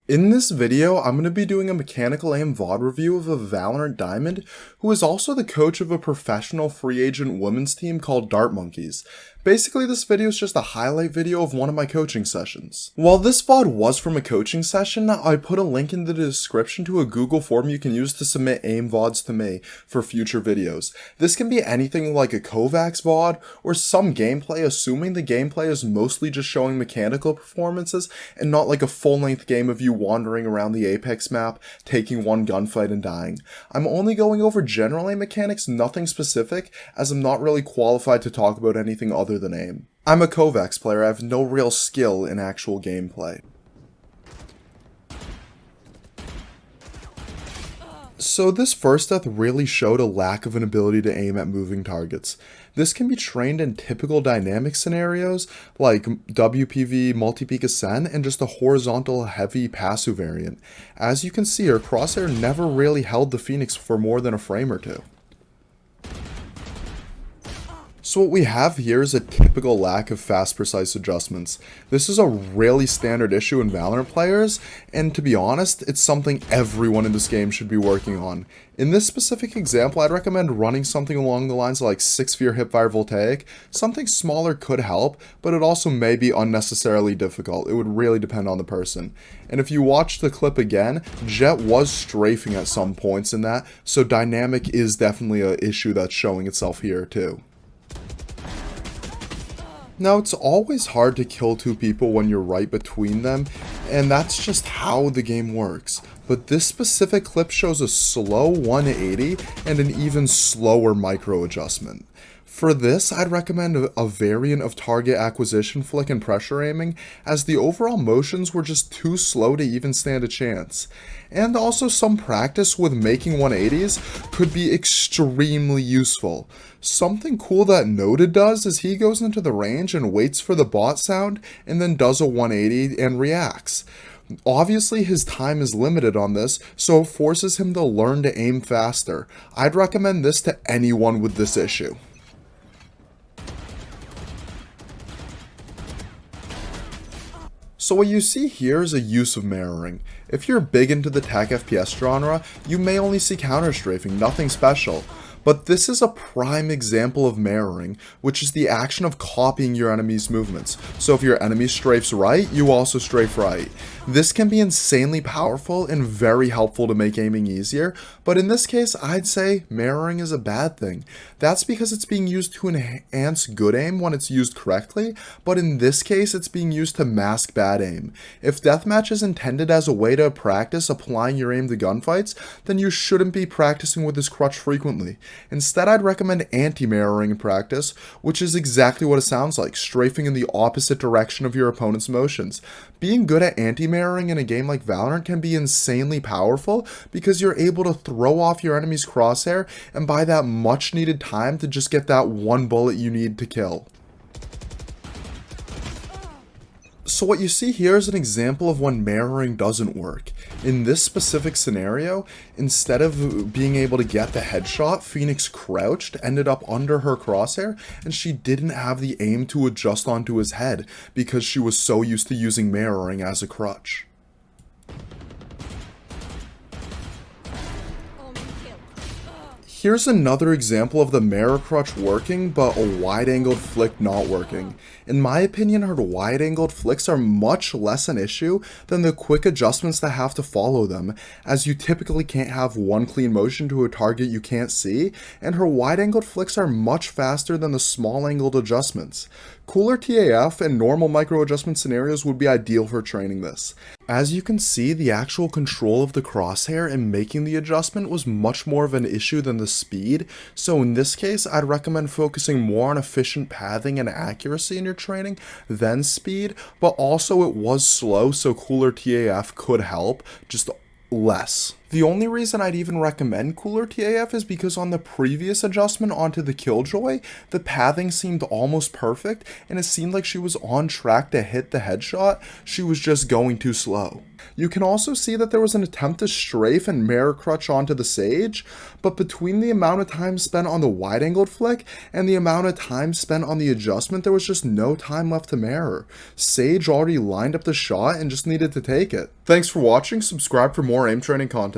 In this video, I'm going to be doing a mechanical aim VOD review of a Valorant Diamond, who is also the coach of a professional free agent women's team called Dart Monkeys. Basically, this video is just a highlight video of one of my coaching sessions. While this VOD was from a coaching session, I put a link in the description to a Google form you can use to submit aim VODs to me for future videos. This can be anything like a Kovaaks VOD or some gameplay, assuming the gameplay is mostly just showing mechanical performances and not like a full-length game of you wandering around the Apex map, taking one gunfight and dying. I'm only going over general aim mechanics, nothing specific, as I'm not really qualified to talk about anything other than aim. I'm a Kovaaks player, I have no real skill in actual gameplay. So this first death really showed a lack of an ability to aim at moving targets. This can be trained in typical dynamic scenarios like WPV multi-peak ascent and just a horizontal heavy passive variant. As you can see, her crosshair never really held the Phoenix for more than a frame or two. So what we have here is a typical lack of fast, precise adjustments. This is a really standard issue in Valorant players, and to be honest, it's something everyone in this game should be working on. In this specific example, I'd recommend running something along the lines of like 6-sphere hipfire Voltaic. Something smaller could help, but it also may be unnecessarily difficult. It would really depend on the person. And if you watch the clip again, Jet was strafing at some points in that, so dynamic is definitely an issue that's showing itself here too. Now, it's always hard to kill two people when you're right between them, and that's just how the game works. But this specific clip shows a slow 180 and an even slower micro adjustment. For this, I'd recommend a variant of target acquisition flick and pressure aiming, as the overall motions were just too slow to even stand a chance. And also some practice with making 180s could be extremely useful. Something cool that Noted does is he goes into the range and waits for the bot sound and then does a 180 and reacts. Obviously, his time is limited on this, so it forces him to learn to aim faster. I'd recommend this to anyone with this issue. So what you see here is a use of mirroring. If you're big into the tech FPS genre, you may only see counterstrafing, nothing special. But this is a prime example of mirroring, which is the action of copying your enemy's movements. So if your enemy strafes right, you also strafe right. This can be insanely powerful and very helpful to make aiming easier, but in this case, I'd say mirroring is a bad thing. That's because it's being used to enhance good aim when it's used correctly, but in this case, it's being used to mask bad aim. If deathmatch is intended as a way to practice applying your aim to gunfights, then you shouldn't be practicing with this crutch frequently. Instead, I'd recommend anti-mirroring in practice, which is exactly what it sounds like, strafing in the opposite direction of your opponent's motions. Being good at anti-mirroring in a game like Valorant can be insanely powerful because you're able to throw off your enemy's crosshair and buy that much needed time to just get that one bullet you need to kill. So what you see here is an example of when mirroring doesn't work. In this specific scenario, instead of being able to get the headshot, Phoenix crouched, ended up under her crosshair, and she didn't have the aim to adjust onto his head because she was so used to using mirroring as a crutch. Here's another example of the mirror crutch working, but a wide-angled flick not working. In my opinion, her wide-angled flicks are much less an issue than the quick adjustments that have to follow them, as you typically can't have one clean motion to a target you can't see, and her wide-angled flicks are much faster than the small-angled adjustments. Cooler TAF and normal micro-adjustment scenarios would be ideal for training this. As you can see, the actual control of the crosshair and making the adjustment was much more of an issue than the speed, so in this case, I'd recommend focusing more on efficient pathing and accuracy in your training than speed, but also it was slow, so cooler TAF could help, just less. The only reason I'd even recommend cooler TAF is because on the previous adjustment onto the Killjoy, the pathing seemed almost perfect, and it seemed like she was on track to hit the headshot, she was just going too slow. You can also see that there was an attempt to strafe and mirror crutch onto the Sage, but between the amount of time spent on the wide-angled flick and the amount of time spent on the adjustment, there was just no time left to mirror. Sage already lined up the shot and just needed to take it. Thanks for watching, subscribe for more aim training content.